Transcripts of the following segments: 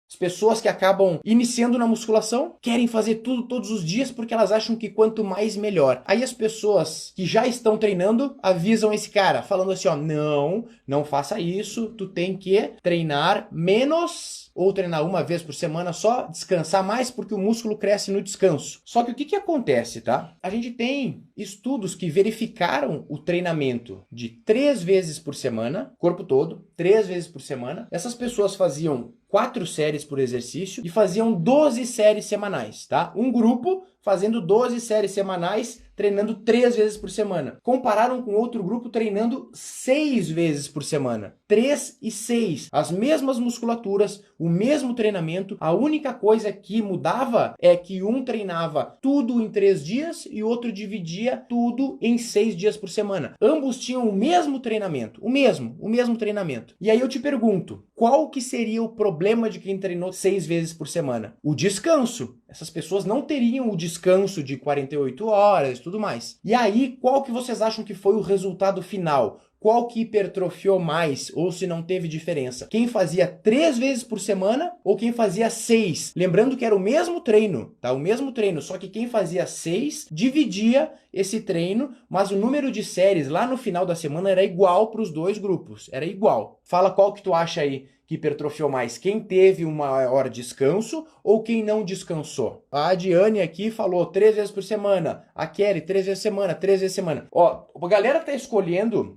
As pessoas que acabam iniciando na musculação querem fazer tudo todos os dias porque elas acham que quanto mais melhor. Aí as pessoas que já estão treinando avisam esse cara, falando assim, ó, não faça isso, tu tem que treinar menos ou treinar uma vez por semana só, descansar mais porque o músculo cresce no descanso. Só que o que acontece, tá? A gente tem estudos que verificaram o treinamento de 3 vezes por semana, corpo todo, 3 vezes por semana. Essas pessoas faziam 4 séries por exercício e faziam 12 séries semanais, tá? Um grupo fazendo 12 séries semanais, treinando 3 vezes por semana. Compararam com outro grupo treinando 6 vezes por semana. 3 e 6. As mesmas musculaturas, o mesmo treinamento. A única coisa que mudava é que um treinava tudo em 3 dias e o outro dividia tudo em 6 dias por semana. Ambos tinham o mesmo treinamento. O mesmo treinamento. E aí eu te pergunto, qual que seria o problema de quem treinou 6 vezes por semana? O descanso. Essas pessoas não teriam o descanso de 48 horas e tudo mais. E aí, qual que vocês acham que foi o resultado final? Qual que hipertrofiou mais ou se não teve diferença? Quem fazia 3 vezes por semana ou quem fazia 6? Lembrando que era o mesmo treino, tá? O mesmo treino, só que quem fazia 6 dividia esse treino, mas o número de séries lá no final da semana era igual para os dois grupos, era igual. Fala qual que tu acha aí que hipertrofiou mais, quem teve um maior descanso ou quem não descansou? A Diane aqui falou 3 vezes por semana, a Kelly 3 vezes por semana, 3 vezes por semana. Ó, a galera tá escolhendo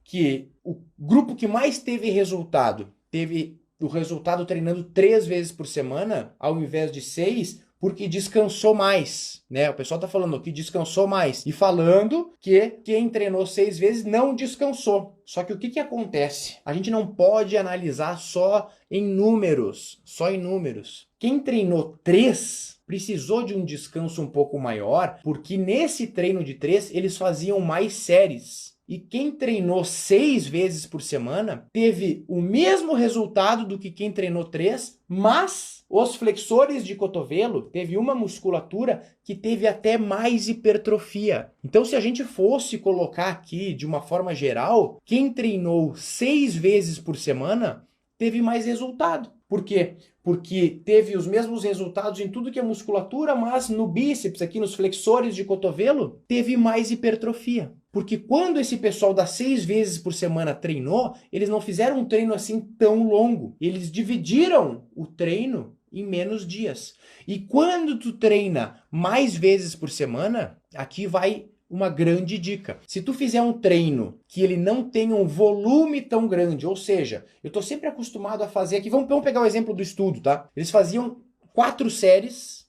que o grupo que mais teve o resultado treinando 3 vezes por semana, ao invés de 6, porque descansou mais, né? O pessoal tá falando que descansou mais e falando que quem treinou 6 vezes não descansou. Só que o que acontece? A gente não pode analisar só em números, Quem treinou 3 precisou de um descanso um pouco maior, porque nesse treino de 3 eles faziam mais séries. E quem treinou 6 vezes por semana teve o mesmo resultado do que quem treinou 3, mas os flexores de cotovelo teve uma musculatura que teve até mais hipertrofia. Então, se a gente fosse colocar aqui de uma forma geral, quem treinou 6 vezes por semana teve mais resultado. Por quê? Porque teve os mesmos resultados em tudo que é musculatura, mas no bíceps, aqui nos flexores de cotovelo, teve mais hipertrofia. Porque quando esse pessoal das 6 vezes por semana treinou, eles não fizeram um treino assim tão longo. Eles dividiram o treino em menos dias. E quando tu treina mais vezes por semana, aqui vai uma grande dica. Se tu fizer um treino que ele não tenha um volume tão grande, ou seja, eu estou sempre acostumado a fazer aqui, vamos pegar o exemplo do estudo, tá? Eles faziam 4 séries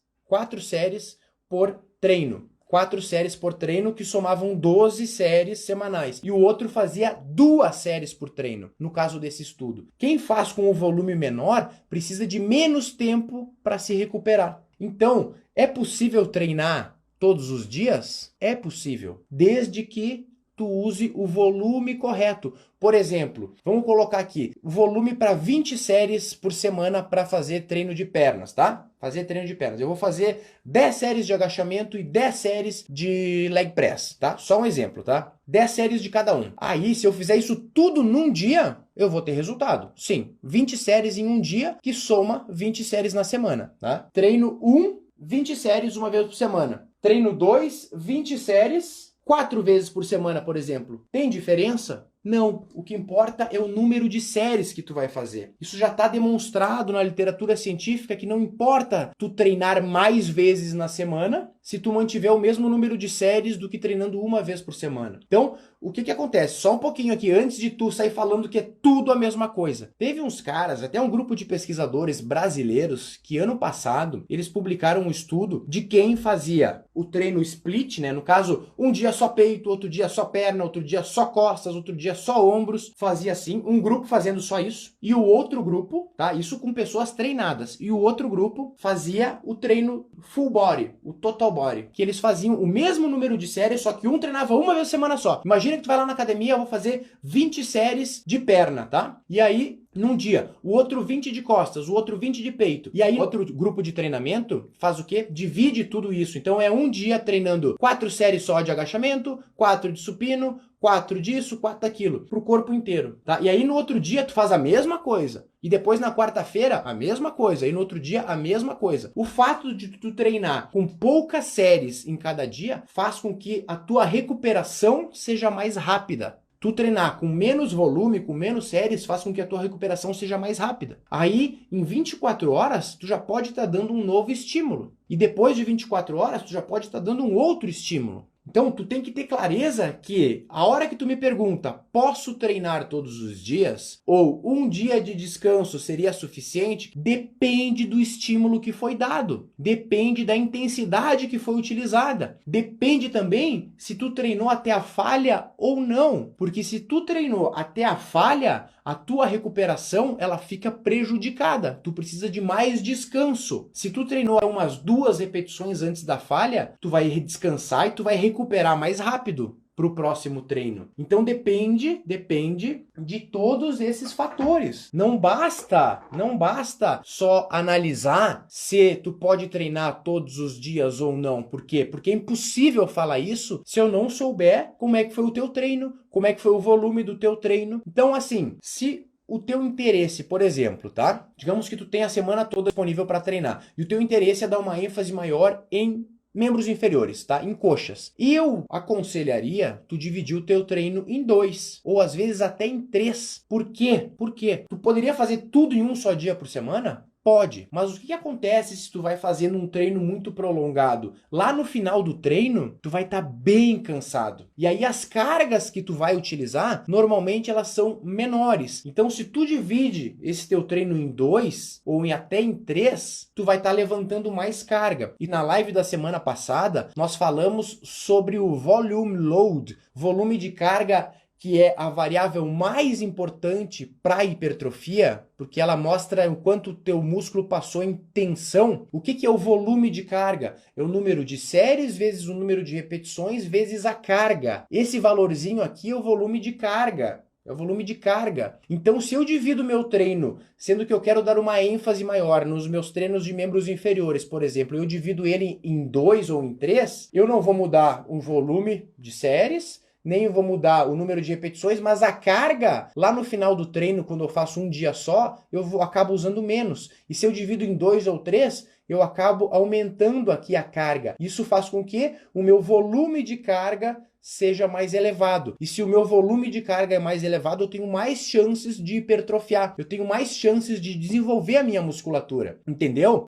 por treino. 4 séries por treino que somavam 12 séries semanais. E o outro fazia 2 séries por treino, no caso desse estudo. Quem faz com o volume menor precisa de menos tempo para se recuperar. Então, é possível treinar todos os dias? É possível, desde que tu use o volume correto. Por exemplo, vamos colocar aqui, o volume para 20 séries por semana para fazer treino de pernas, tá? Fazer treino de pernas. Eu vou fazer 10 séries de agachamento e 10 séries de leg press, tá? Só um exemplo, tá? 10 séries de cada um. Aí, se eu fizer isso tudo num dia, eu vou ter resultado. Sim, 20 séries em um dia, que soma 20 séries na semana, tá? Treino 1, 20 séries uma vez por semana. Treino 2, 20 séries, 4 vezes por semana, por exemplo. Tem diferença? Não. O que importa é o número de séries que tu vai fazer. Isso já está demonstrado na literatura científica que não importa tu treinar mais vezes na semana se tu mantiver o mesmo número de séries do que treinando uma vez por semana. Então, o que acontece? Só um pouquinho aqui, antes de tu sair falando que é tudo a mesma coisa. Teve uns caras, até um grupo de pesquisadores brasileiros, que ano passado, eles publicaram um estudo de quem fazia o treino split, né? No caso, um dia só peito, outro dia só perna, outro dia só costas, outro dia só ombros. Fazia assim, um grupo fazendo só isso, e o outro grupo, tá? Isso com pessoas treinadas. E o outro grupo fazia o treino full body, o total body, que eles faziam o mesmo número de séries, só que um treinava uma vez por semana só. Imagina que tu vai lá na academia, eu vou fazer 20 séries de perna, tá? E aí, num dia, o outro 20 de costas, o outro 20 de peito. E aí, outro grupo de treinamento faz o quê? Divide tudo isso. Então, é um dia treinando 4 séries só de agachamento, 4 de supino, 4 disso, 4 daquilo, pro corpo inteiro, tá? E aí no outro dia tu faz a mesma coisa. E depois na quarta-feira, a mesma coisa. E no outro dia, a mesma coisa. O fato de tu treinar com poucas séries em cada dia faz com que a tua recuperação seja mais rápida. Tu treinar com menos volume, com menos séries, faz com que a tua recuperação seja mais rápida. Aí, em 24 horas, tu já pode estar dando um novo estímulo. E depois de 24 horas, tu já pode estar dando um outro estímulo. Então, tu tem que ter clareza que a hora que tu me pergunta, posso treinar todos os dias? Ou um dia de descanso seria suficiente? Depende do estímulo que foi dado. Depende da intensidade que foi utilizada. Depende também se tu treinou até a falha ou não. Porque se tu treinou até a falha, a tua recuperação ela fica prejudicada. Tu precisa de mais descanso. Se tu treinou umas 2 repetições antes da falha, tu vai descansar e tu vai recuperar mais rápido para o próximo treino. Então depende de todos esses fatores. Não basta só analisar se tu pode treinar todos os dias ou não. Por quê? Porque é impossível falar isso se eu não souber como é que foi o teu treino, como é que foi o volume do teu treino. Então assim, se o teu interesse, por exemplo, tá? Digamos que tu tem a semana toda disponível para treinar e o teu interesse é dar uma ênfase maior em membros inferiores, tá? Em coxas. Eu aconselharia tu dividir o teu treino em 2, ou às vezes até em 3. Por quê? Porque tu poderia fazer tudo em um só dia por semana? Pode, mas o que acontece se tu vai fazendo um treino muito prolongado? Lá no final do treino, tu vai estar bem cansado. E aí as cargas que tu vai utilizar, normalmente elas são menores. Então se tu divide esse teu treino em 2 ou até em 3, tu vai estar levantando mais carga. E na live da semana passada, nós falamos sobre o volume load, volume de carga, que é a variável mais importante para a hipertrofia, porque ela mostra o quanto o teu músculo passou em tensão. O que é o volume de carga? É o número de séries vezes o número de repetições vezes a carga. Esse valorzinho aqui é o volume de carga. É o volume de carga. Então, se eu divido meu treino, sendo que eu quero dar uma ênfase maior nos meus treinos de membros inferiores, por exemplo, eu divido ele em 2 ou em 3, eu não vou mudar o volume de séries, nem vou mudar o número de repetições, mas a carga, lá no final do treino, quando eu faço um dia só, acabo usando menos. E se eu divido em 2 ou 3, eu acabo aumentando aqui a carga. Isso faz com que o meu volume de carga seja mais elevado. E se o meu volume de carga é mais elevado, eu tenho mais chances de hipertrofiar. Eu tenho mais chances de desenvolver a minha musculatura. Entendeu?